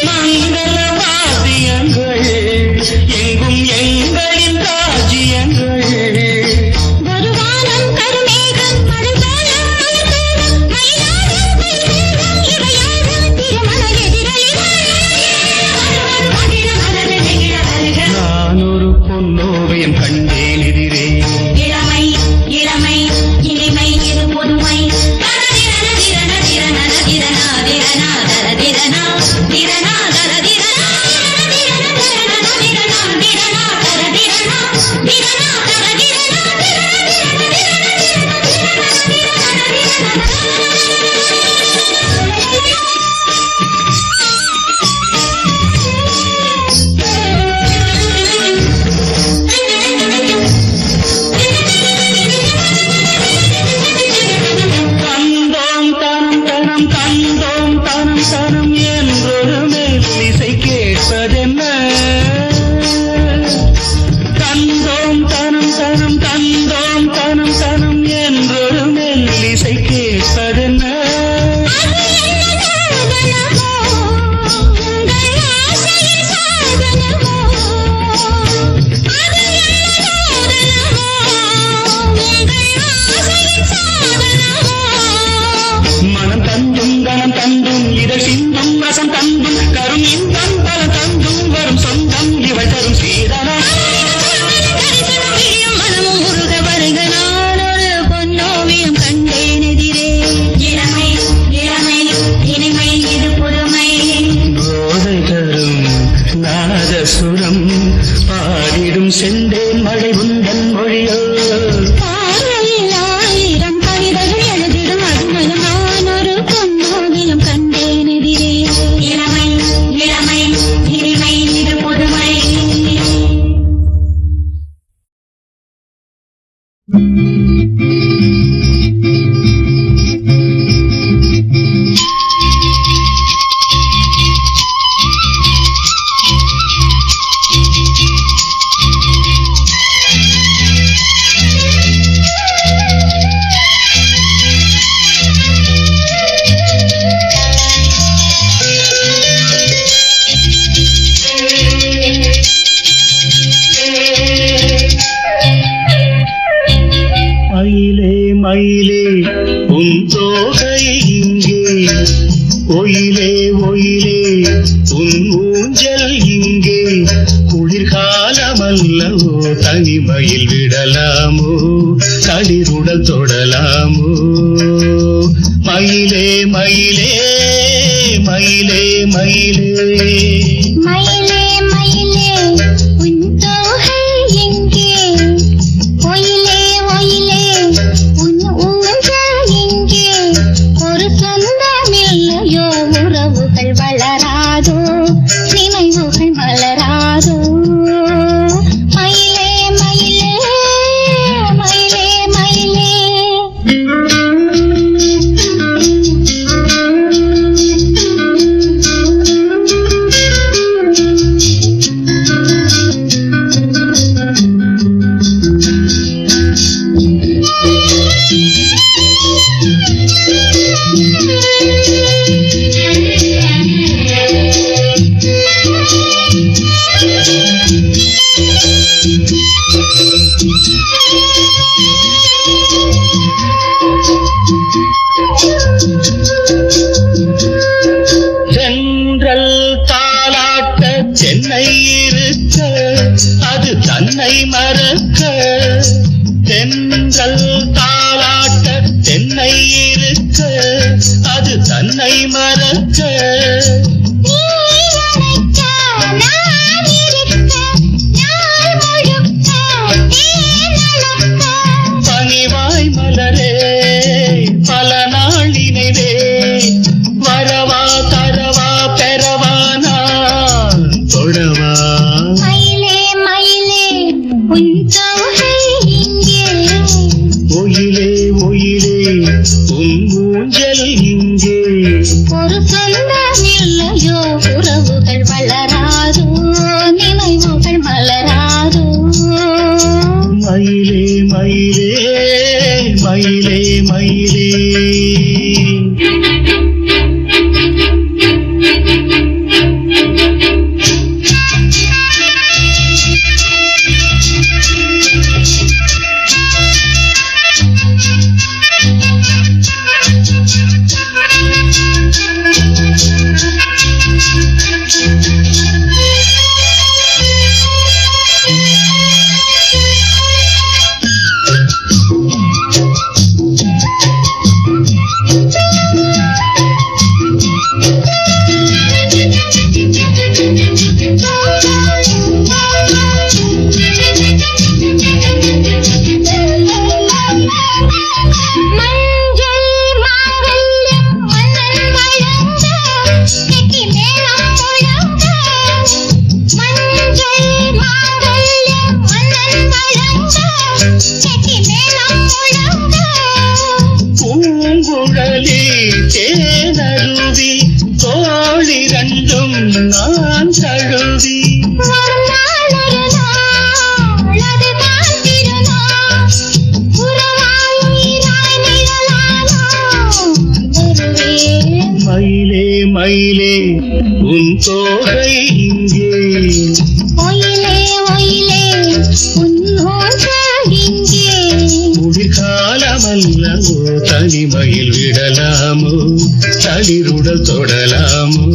மங்கள வாத்தியங்கள் எங்கும் எங்களின் ராஜ்யங்கள். ஒரு வானம் கருமேகம் மழை போல மலர்ந்தோறும் மயிலாடும் மயிலேறும் இவையாரும் திருமண எதிரொலிகள். நான் ஒரு பொன்னோவியம் கண்டேன் எதிரே. இளமை இளமை இனிமை இது புதுமை தரதிரன திரன திரன திரனா திரனா தரதிரனா திரனா தரதிரனா திரனா திரனா திரனா தரதிரனா திரனா தரதிரனா தந்தோம் தனம் தனம் தந்தோம் தனம் தனம் என்றொரு மெல்லிசை கேட்பதென்ன. தந்தோம் தனம் தனம் தந்தோம் தனம் தனம் என்றொரு மெல்லிசை கேட்பதென்ன. மனம் தந்தும் கனம் தந்தும் இதழ் சிந்தும் ரசம் தந்தும் கரும் இன்பம் பல தந்தும் வரும் சொந்தம் இவள் தரும் சீதனம். மனமும் முருக வருக நான் ஒரு பொன்னோவியம் கண்டேன் எதிரே. இளமை இளமை இனிமை இது புதுமை போதை தரும் நாதசுரம் பாடிடும் செந்தேன் மழை உந்தன் மொழியோ. பார்வையில் ஆயிரம் கவிதைகள் எழுதிடும் அதுமல நான் ஒரு பொன்னோவியம் கண்டேன் எதிரே. இளமை இளமை இனிமை இது புதுமை. மயிலே மயிலே உன் தோகை இங்கே, ஒயிலே ஒயிலே உன் ஊஞ்சல் இங்கே. குளிர்காலமல்லவோ தனிமையில் விடலாமோ தளிருடல் தொடலாமோ. மயிலே மயிலே மயிலே மயிலே மயிலே மயிலே உன் தோகை எங்கே, ஒயிலே ஒயிலே உன் ஊஞ்சல் எங்கே. ஒரு சொந்தமில்லையோ உறவுகள் வளராதோ நினைவுகள் மலராதோ. மயிலே மயிலே மயிலே மயிலே. தென்றல் தாலாட்ட சென்னை இருக்க அது தன்னை மறக்க. தென்றல் தாலாட்ட தென்னை இருக்க அது தன்னை மறக்க. பனிவாய் மலரே பல நாள் நினைவே வரவா தரவா பெறவா நான் தொடவா. மயிலே மயிலே உன் தோகை இங்கே, ஒயிலே ஒயிலே உன் ஊஞ்சல் இங்கே. ஒரு சொந்தமில்லையோ உறவுகள் வளராதோ நினைவுகள் மலராதோ. மயிலே மயிலே மயிலே மயிலே. தேனருவி தோழிரண்டும் நான் தழுவி மயிலே மயிலே உன் தோகை இங்கே குளிர்காலமல்லவோ தனிமயில் விடலாமோ தளிருடல் தொடலாமோ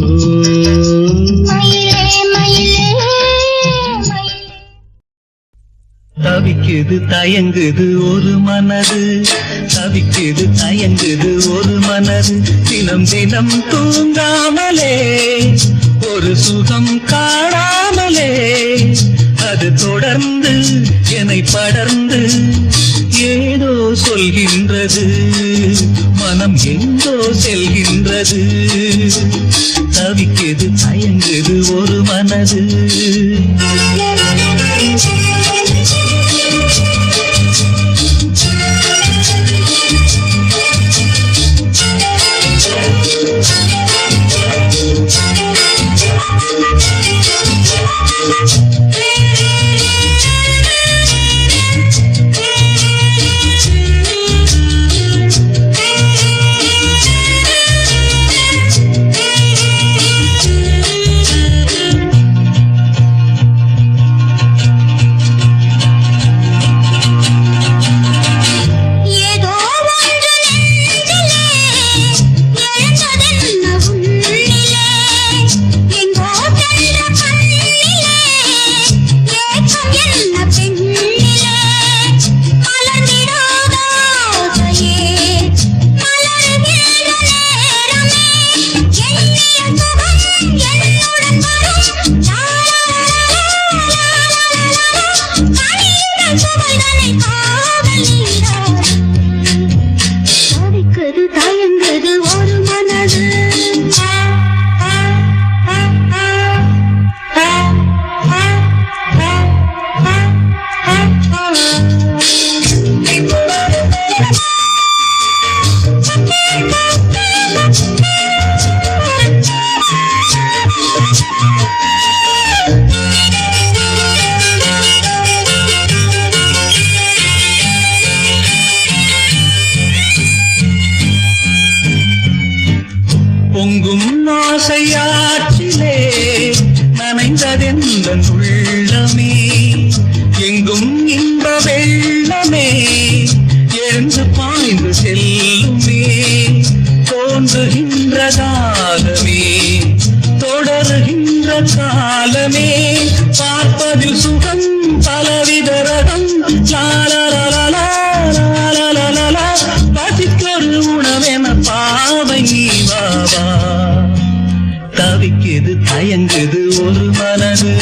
தவிக்குது தயங்குது ஒரு மனது தவிக்குது தயங்குது ஒரு மனது தினம் தினம் தூங்காமலே ஒரு சுகம் காணாமலே அது தொடர்ந்து என்னை படர்ந்து ஏதோ சொல்கின்றது மனம் எங்கோ செல்கின்றது தவிக்குது தயங்குது ஒரு மனது பொங்கும் ஆசையாற்றிலே நனைந்ததெந்த உள்ளமே எங்கும் இன்ப வெள்ளமே எழுந்து பாய்ந்து செல்லுமே தோன்றுகின்ற தாகமே தொடருகின்ற காலமே பார்ப்பதில் சுகம் பலவித ரகம் பசிக்கொரு உணவென பாவை நீவாவா தவிக்குது தயங்குது ஒரு மனது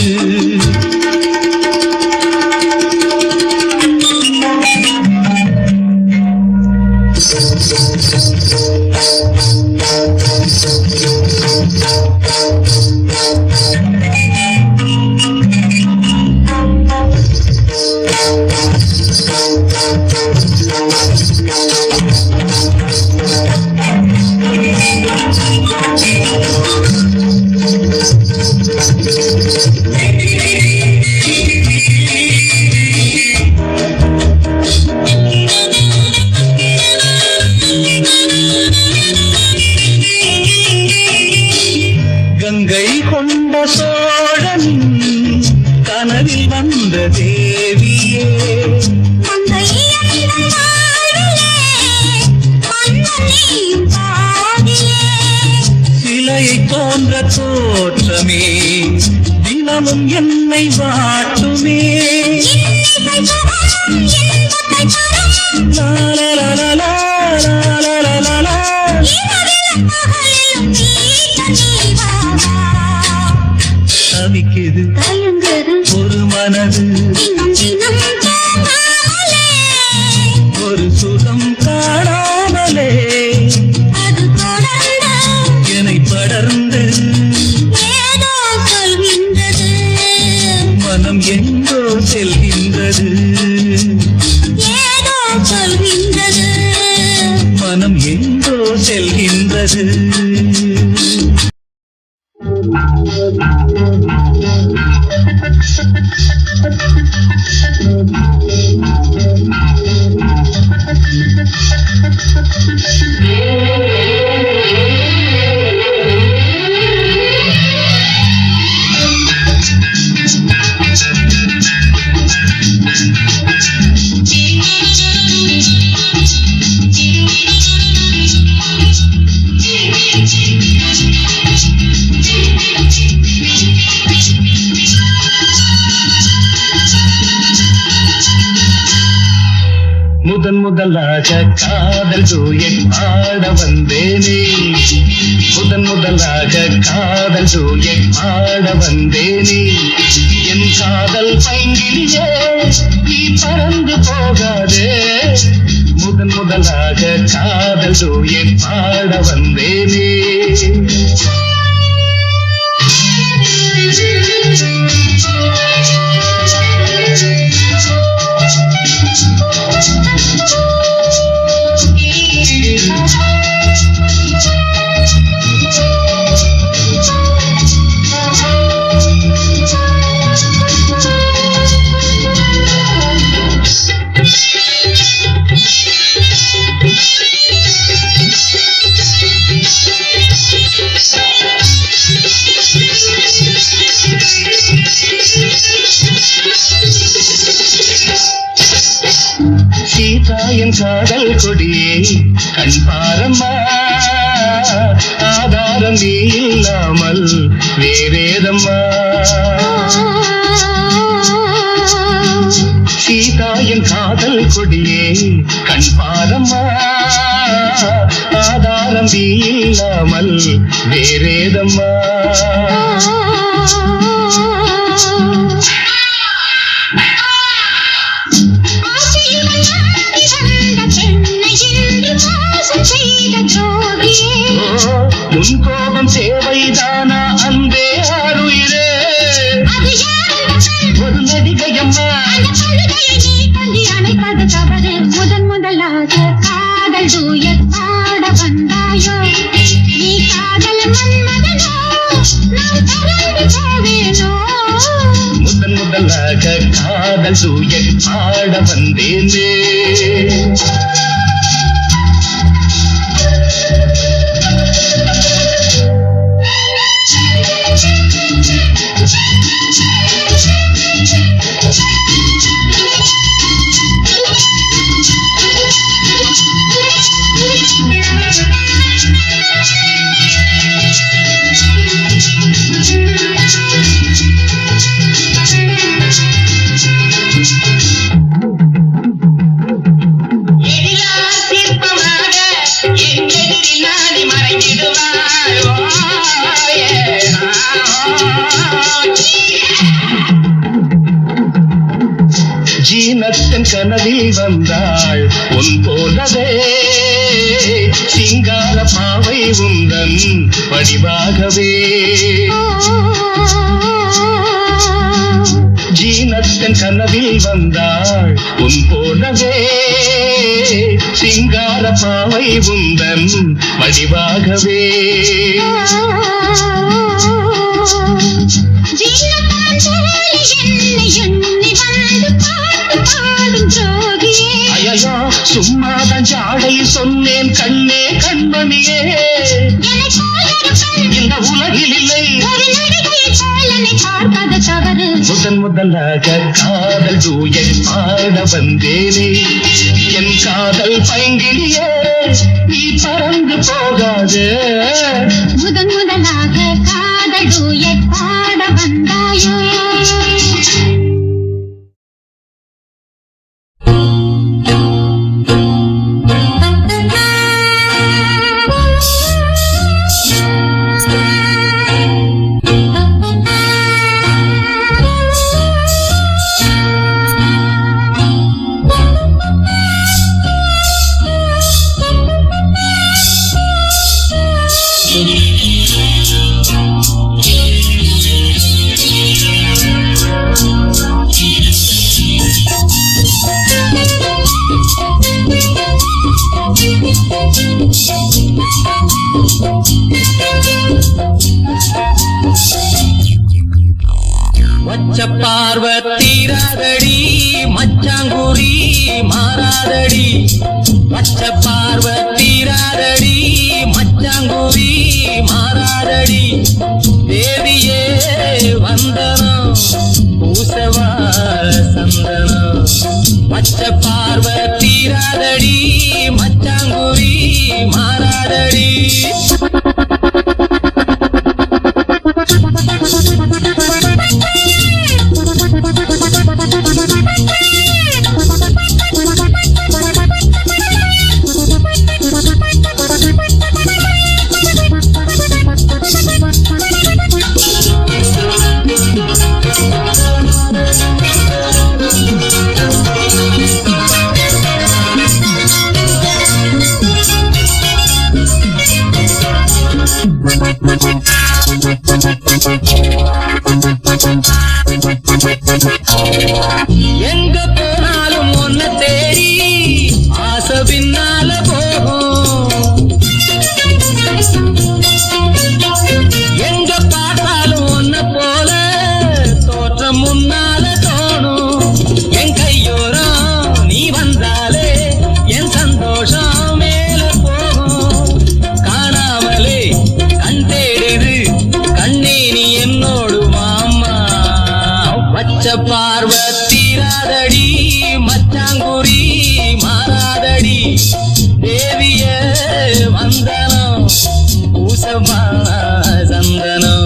கங்கை கொண்ட சோழனின் கனவில் வந்த தேவியே சிலையை போன்ற தோற்றமே தினமும் என்னை வாட்டுமே தவிக்குது ஒரு மனது ஒரு சுகம் காணாமலே என்னை படர்ந்து மனம் எங்கோ செல்கின்றது மனம் எங்கோ செல்கின்றது முதன் முதலாக காதல் டூயட் பாட வந்தேனே முதன் முதலாக காதல் டூயட் பாட வந்தேனே என் காதல் பைங்கிலியே நீ பறந்து போகாதே முதன் முதலாக காதல் டூயட் பாட வந்தேனே சீதா என் காதல் கொடியே கண் பாரம்மா ஆதாரம் நீ இல்லாமல் வேறேதம்மா சீதா என் காதல் கொடியே கண் பாரம்மா ஆதாரம் நீ இல்லாமல் வேறேதம்மா உன் கோபம் தேவைதானா அன்பே ஆறுயிரே ஒரு நடிகையம்மா முதன் முதலாக காதல் டூயட் பாட வந்தாயோ நீ காதல் மன்மதனோ நான் பறந்து போவேனோ முதன் முதலாக காதல் டூயட் பாட வந்தேனே ஜீனத்தன் கனவில் வந்தாள் உன் போலவே சிங்கார பாவை உந்தன் வடிவாகவே ஜீனத்தன் கனவில் வந்தாள் உன் போலவே சிங்கார பாவை உந்தன் வடிவாகவே ஐயோ சும்மாதான் ஜாடை சொன்னேன் கண்ணே கண்மணியே இந்த உலகில் இல்லை முதன் முதலாக காதல் டூயட் பாட வந்தேனே என் காதல் பைங்கிலியே நீ பறந்து போகாதே முதன் முதலாக காதல் டூயட் பாட வந்தாயோ வச்ச பார்வ தீராதடி மச்சாங்குடி மாறாதடி வச்ச பார்வ தீராதடி மச்சாங்குடி மாறாதடி தேவியே வந்தனம் பூசவா சந்தனம் வச்ச பார்வ தீராதடி மச்சாங்குடி மாறாதடி முன்னால தோணும் என் கையோரம் நீ வந்தாலே என் சந்தோஷம் மேல போகும் காணாமலே கண் தேடுது கண்ணே நீ என்னோடு மாமா வச்ச பார்வை தீராதடி மச்சாங்குடி மாறாதடி தேவிய வந்தனம் பூசமா சந்தனம்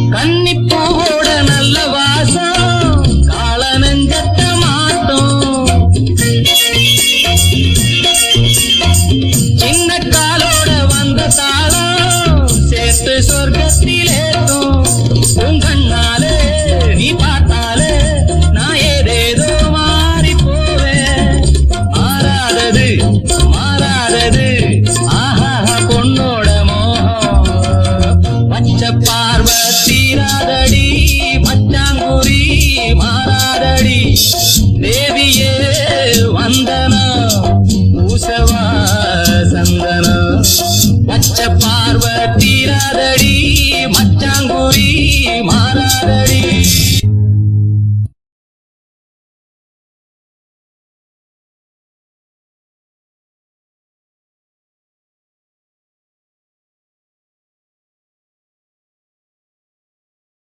கன்னிப்பூவோட நல்ல வாசம் கால நெஞ்சத்த மாட்டோம் சின்ன காலோட வந்த தாளம் சேர்த்து சொர்க்கத்திலேத்தும் உன் கண்ணாலே நீ பார்த்தாலே நான் ஏதேதோ மாறி போவேன் மாறாதது மாறாதது ஆஹா பொண்ணோட மோகம் பச்ச பார்வை தீராதடி மச்சாங்குடி மாறாதடி தேவியே வந்தனா பூசவா சந்தனா பச்ச பார்வை தீராதடி